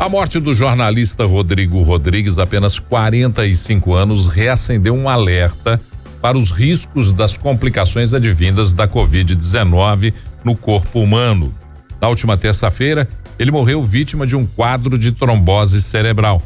A morte do jornalista Rodrigo Rodrigues, apenas 45 anos, reacendeu um alerta para os riscos das complicações advindas da Covid-19 no corpo humano. Na última terça-feira, ele morreu vítima de um quadro de trombose cerebral,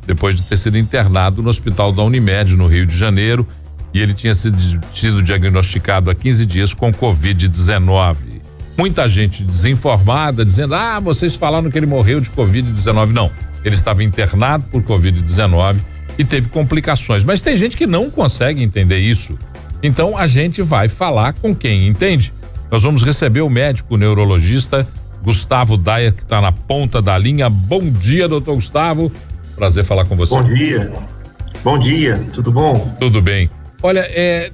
depois de ter sido internado no hospital da Unimed, no Rio de Janeiro, e ele tinha sido diagnosticado há 15 dias com Covid-19. Muita gente desinformada, dizendo, vocês falaram que ele morreu de Covid-19. Não, ele estava internado por Covid-19 e teve complicações, mas tem gente que não consegue entender isso. Então a gente vai falar com quem entende. Nós vamos receber o médico neurologista Gustavo Dayer, que está na ponta da linha. Bom dia, doutor Gustavo. Prazer falar com você. Bom dia, tudo bom? Tudo bem. Olha,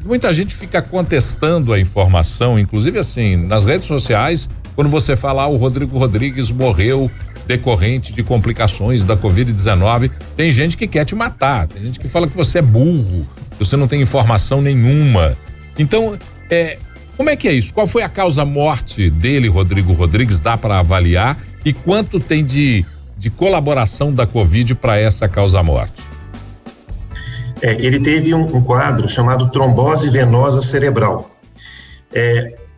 muita gente fica contestando a informação, inclusive assim, nas redes sociais, quando você fala, o Rodrigo Rodrigues morreu decorrente de complicações da Covid-19, tem gente que quer te matar, tem gente que fala que você é burro, que você não tem informação nenhuma. Então, como é que é isso? Qual foi a causa-morte dele, Rodrigo Rodrigues? Dá para avaliar? E quanto tem de colaboração da Covid para essa causa-morte? Ele teve um quadro chamado trombose venosa cerebral.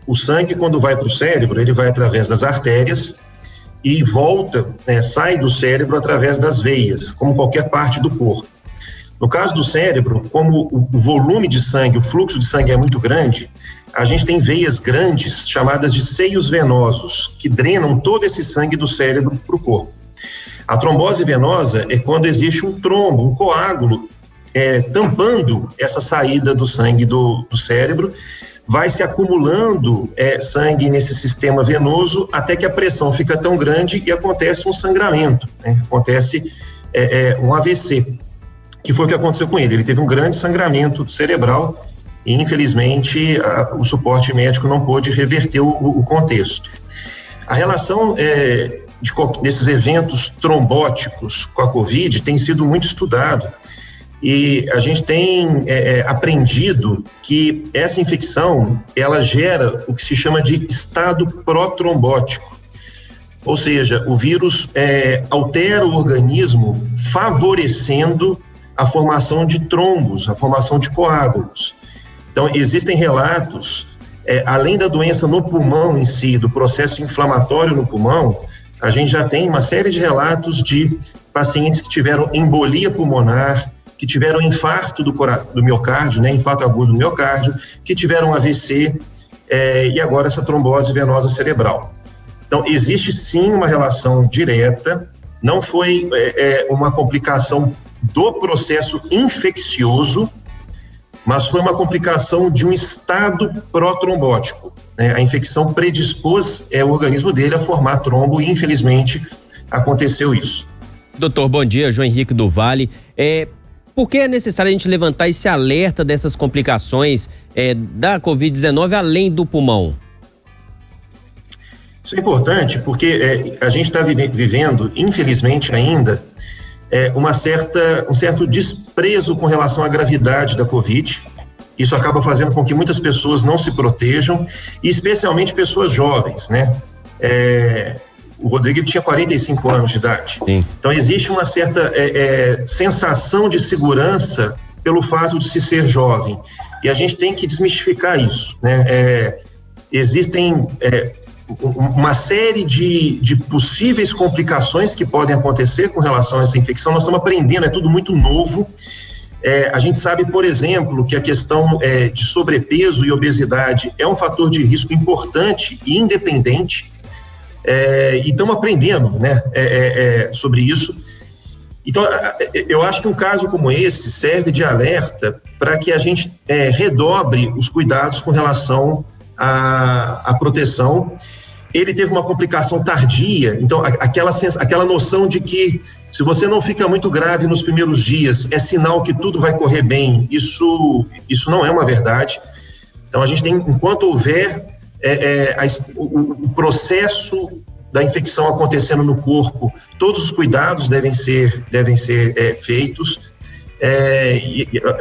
O sangue, quando vai para o cérebro, ele vai através das artérias e volta, sai do cérebro através das veias, como qualquer parte do corpo. No caso do cérebro, como o volume de sangue, o fluxo de sangue é muito grande, a gente tem veias grandes, chamadas de seios venosos, que drenam todo esse sangue do cérebro para o corpo. A trombose venosa é quando existe um trombo, um coágulo, tampando essa saída do sangue do cérebro, vai se acumulando sangue nesse sistema venoso até que a pressão fica tão grande e acontece um sangramento, acontece um AVC, que foi o que aconteceu com ele. Ele teve um grande sangramento cerebral e, infelizmente, o suporte médico não pôde reverter o contexto. A relação desses eventos trombóticos com a Covid tem sido muito estudado. E a gente tem aprendido que essa infecção, ela gera o que se chama de estado protrombótico. Ou seja, o vírus altera o organismo, favorecendo a formação de trombos, a formação de coágulos. Então, existem relatos, além da doença no pulmão em si, do processo inflamatório no pulmão, a gente já tem uma série de relatos de pacientes que tiveram embolia pulmonar, que tiveram infarto do miocárdio, infarto agudo do miocárdio, que tiveram AVC e agora essa trombose venosa cerebral. Então, existe sim uma relação direta, não foi uma complicação do processo infeccioso, mas foi uma complicação de um estado protrombótico. A infecção predispôs o organismo dele a formar trombo e, infelizmente, aconteceu isso. Doutor, bom dia, João Henrique do Vale. Por que é necessário a gente levantar esse alerta dessas complicações da Covid-19 além do pulmão? Isso é importante porque a gente está vivendo, infelizmente ainda, um certo desprezo com relação à gravidade da Covid. Isso acaba fazendo com que muitas pessoas não se protejam, e especialmente pessoas jovens, O Rodrigo tinha 45 anos de idade. Sim. Então existe uma certa sensação de segurança pelo fato de se ser jovem. E a gente tem que desmistificar isso, Existem uma série de possíveis complicações que podem acontecer com relação a essa infecção. Nós estamos aprendendo, é tudo muito novo. A gente sabe, por exemplo, que a questão de sobrepeso e obesidade é um fator de risco importante e independente. E estamos aprendendo sobre isso. Então, eu acho que um caso como esse serve de alerta para que a gente redobre os cuidados com relação à proteção. Ele teve uma complicação tardia, então aquela noção de que se você não fica muito grave nos primeiros dias, é sinal que tudo vai correr bem, isso não é uma verdade. Então a gente tem, enquanto houver o processo da infecção acontecendo no corpo, todos os cuidados devem ser feitos.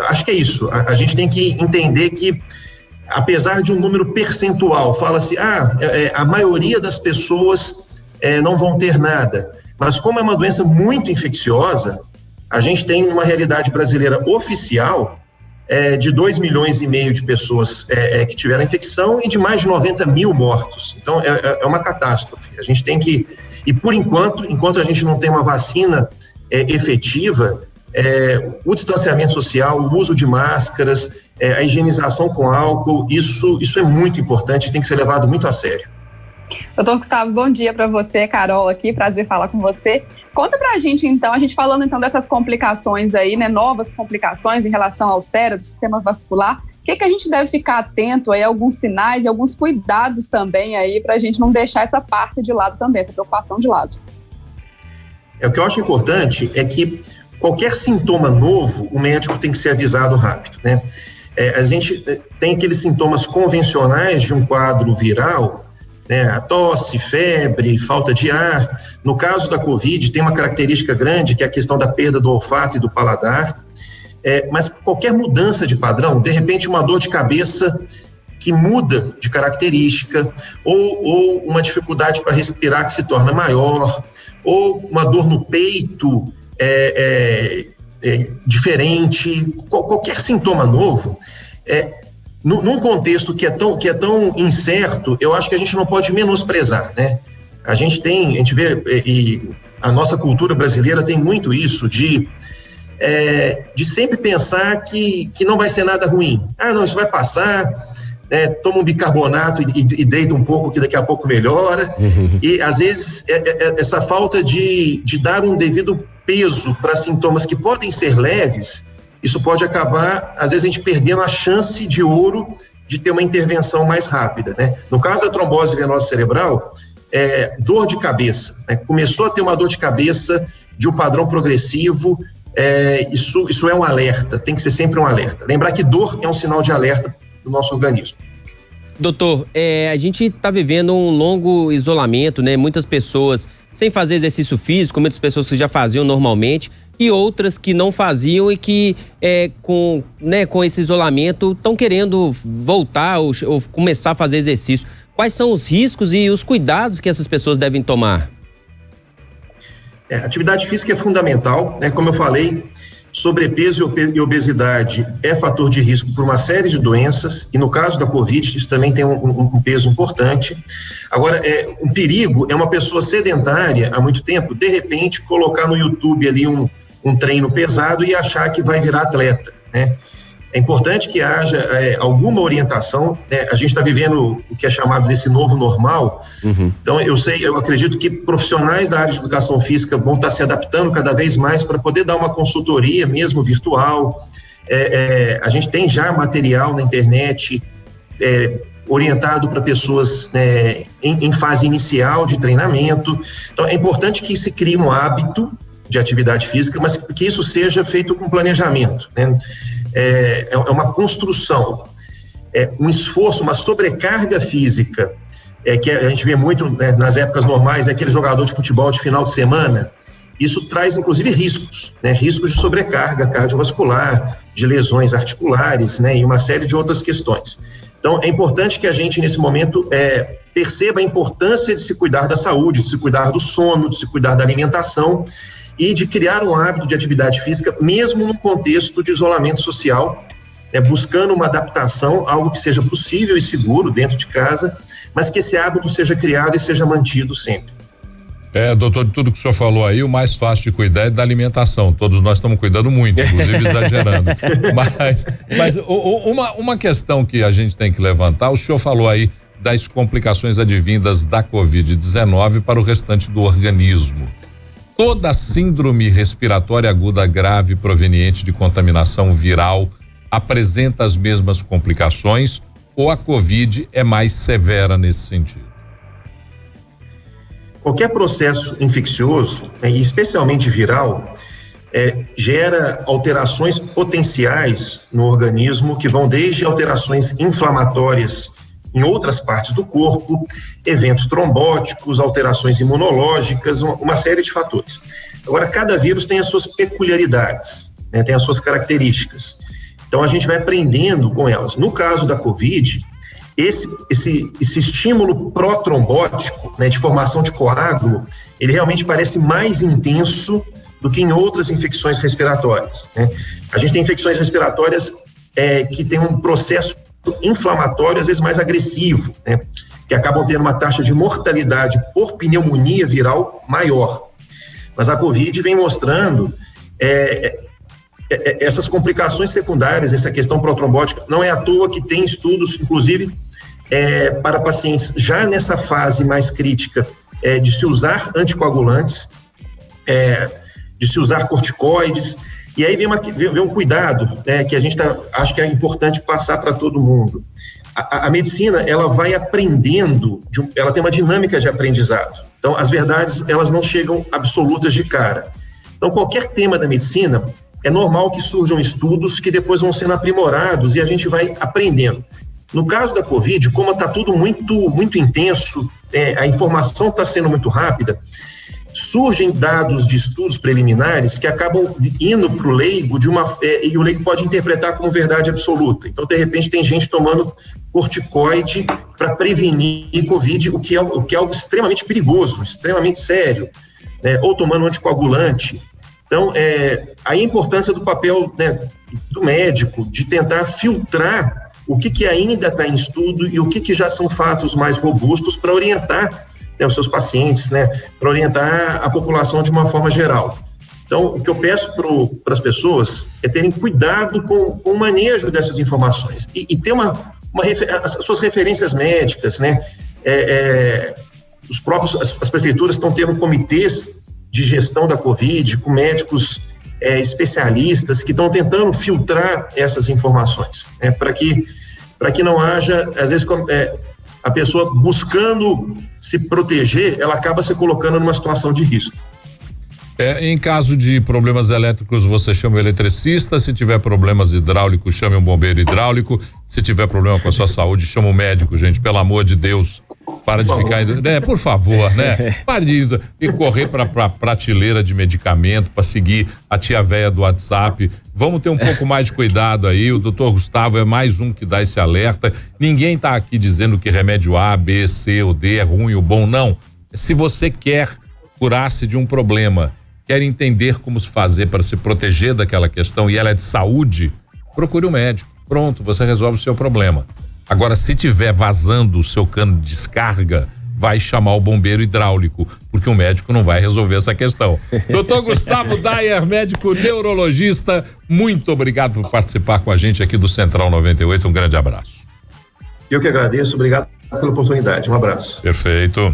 Acho que é isso. A gente tem que entender que, apesar de um número percentual, fala-se, a maioria das pessoas não vão ter nada. Mas como é uma doença muito infecciosa, a gente tem uma realidade brasileira oficial de 2,5 milhões de pessoas que tiveram infecção e de mais de 90 mil mortos. Então, é uma catástrofe. A gente tem que... E, por enquanto a gente não tem uma vacina efetiva, o distanciamento social, o uso de máscaras, a higienização com álcool, isso é muito importante e tem que ser levado muito a sério. Doutor Gustavo, bom dia para você, Carol aqui, prazer falar com você. Conta pra gente então, a gente falando então dessas complicações aí, né, novas complicações em relação ao cérebro, sistema vascular, o que a gente deve ficar atento aí, alguns sinais e alguns cuidados também aí, pra gente não deixar essa parte de lado também, essa preocupação de lado. O que eu acho importante é que qualquer sintoma novo, o médico tem que ser avisado rápido, né? A gente tem aqueles sintomas convencionais de um quadro viral, né, a tosse, febre, falta de ar. No caso da Covid, tem uma característica grande, que é a questão da perda do olfato e do paladar. Mas qualquer mudança de padrão, de repente uma dor de cabeça que muda de característica, ou uma dificuldade para respirar que se torna maior, ou uma dor no peito diferente, qualquer sintoma novo, num contexto que é tão incerto, eu acho que a gente não pode menosprezar, né? A gente vê, e a nossa cultura brasileira tem muito isso de sempre pensar que não vai ser nada ruim. Não, isso vai passar, toma um bicarbonato e deita um pouco que daqui a pouco melhora. E às vezes essa falta de dar um devido peso para sintomas que podem ser leves, isso pode acabar, às vezes, a gente perdendo a chance de ouro de ter uma intervenção mais rápida, né? No caso da trombose venosa cerebral, dor de cabeça, né? Começou a ter uma dor de cabeça de um padrão progressivo, isso é um alerta, tem que ser sempre um alerta. Lembrar que dor é um sinal de alerta do nosso organismo. Doutor, a gente está vivendo um longo isolamento, né? Muitas pessoas sem fazer exercício físico, muitas pessoas que já faziam normalmente e outras que não faziam e que com esse isolamento estão querendo voltar ou começar a fazer exercício. Quais são os riscos e os cuidados que essas pessoas devem tomar? Atividade física é fundamental, né? Como eu falei, sobrepeso e obesidade é fator de risco por uma série de doenças, e no caso da Covid, isso também tem um peso importante. Agora, um perigo é uma pessoa sedentária há muito tempo, de repente, colocar no YouTube ali um treino pesado e achar que vai virar atleta, né? É importante que haja alguma orientação, né? A gente está vivendo o que é chamado desse novo normal. Então eu acredito que profissionais da área de educação física vão estar se adaptando cada vez mais para poder dar uma consultoria mesmo virtual. A gente tem já material na internet orientado para pessoas em fase inicial de treinamento. Então é importante que se crie um hábito de atividade física, mas que isso seja feito com planejamento, né? É uma construção, um esforço, uma sobrecarga física, que a gente vê muito, né, nas épocas normais, aquele jogador de futebol de final de semana. Isso traz, inclusive, riscos, né, riscos de sobrecarga cardiovascular, de lesões articulares, né, e uma série de outras questões. Então, é importante que a gente, nesse momento, perceba a importância de se cuidar da saúde, de se cuidar do sono, de se cuidar da alimentação, e de criar um hábito de atividade física, mesmo no contexto de isolamento social, buscando uma adaptação, algo que seja possível e seguro dentro de casa, mas que esse hábito seja criado e seja mantido sempre. Doutor, de tudo que o senhor falou aí, o mais fácil de cuidar é da alimentação. Todos nós estamos cuidando muito, inclusive exagerando. Mas uma questão que a gente tem que levantar, o senhor falou aí das complicações advindas da Covid-19 para o restante do organismo. Toda síndrome respiratória aguda grave proveniente de contaminação viral apresenta as mesmas complicações ou a Covid é mais severa nesse sentido? Qualquer processo infeccioso, e especialmente viral, gera alterações potenciais no organismo que vão desde alterações inflamatórias em outras partes do corpo, eventos trombóticos, alterações imunológicas, uma série de fatores. Agora, cada vírus tem as suas peculiaridades, né, tem as suas características. Então, a gente vai aprendendo com elas. No caso da Covid, esse estímulo protrombótico, né, de formação de coágulo, ele realmente parece mais intenso do que em outras infecções respiratórias, né? A gente tem infecções respiratórias que tem um processo inflamatório, às vezes mais agressivo, né, que acabam tendo uma taxa de mortalidade por pneumonia viral maior. Mas a Covid vem mostrando essas complicações secundárias, essa questão protrombótica. Não é à toa que tem estudos, inclusive, para pacientes já nessa fase mais crítica, de se usar anticoagulantes, de se usar corticoides. E aí vem um cuidado, que a gente acho que é importante passar para todo mundo. A medicina, ela vai aprendendo, ela tem uma dinâmica de aprendizado. Então, as verdades, elas não chegam absolutas de cara. Então, qualquer tema da medicina, é normal que surjam estudos que depois vão sendo aprimorados e a gente vai aprendendo. No caso da Covid, como está tudo muito, muito intenso, a informação está sendo muito rápida, surgem dados de estudos preliminares que acabam indo para o leigo e o leigo pode interpretar como verdade absoluta. Então, de repente, tem gente tomando corticoide para prevenir Covid, o que é algo extremamente perigoso, extremamente sério, né? Ou tomando anticoagulante. Então, a importância do papel, né, do médico, de tentar filtrar o que ainda está em estudo e o que já são fatos mais robustos para orientar, né, os seus pacientes, né, para orientar a população de uma forma geral. Então, o que eu peço para as pessoas é terem cuidado com o manejo dessas informações e ter as suas referências médicas, né? As prefeituras estão tendo comitês de gestão da Covid, com médicos especialistas que estão tentando filtrar essas informações, né, para que não haja, às vezes, a pessoa buscando se proteger, ela acaba se colocando numa situação de risco. Em caso de problemas elétricos, você chama o eletricista. Se tiver problemas hidráulicos, chame um bombeiro hidráulico. Se tiver problema com a sua saúde, chama um médico, gente, pelo amor de Deus. Para de ficar, né? Por favor, né? Pare de correr para prateleira de medicamento, para seguir a tia véia do WhatsApp. Vamos ter um pouco mais de cuidado aí. O doutor Gustavo é mais um que dá esse alerta. Ninguém está aqui dizendo que remédio A, B, C ou D é ruim ou bom, não. Se você quer curar-se de um problema, quer entender como se fazer para se proteger daquela questão e ela é de saúde, procure um médico. Pronto, você resolve o seu problema. Agora, se tiver vazando o seu cano de descarga, vai chamar o bombeiro hidráulico, porque o médico não vai resolver essa questão. Doutor Gustavo Dayer, médico neurologista, muito obrigado por participar com a gente aqui do Central 98. Um grande abraço. Eu que agradeço, obrigado pela oportunidade. Um abraço. Perfeito.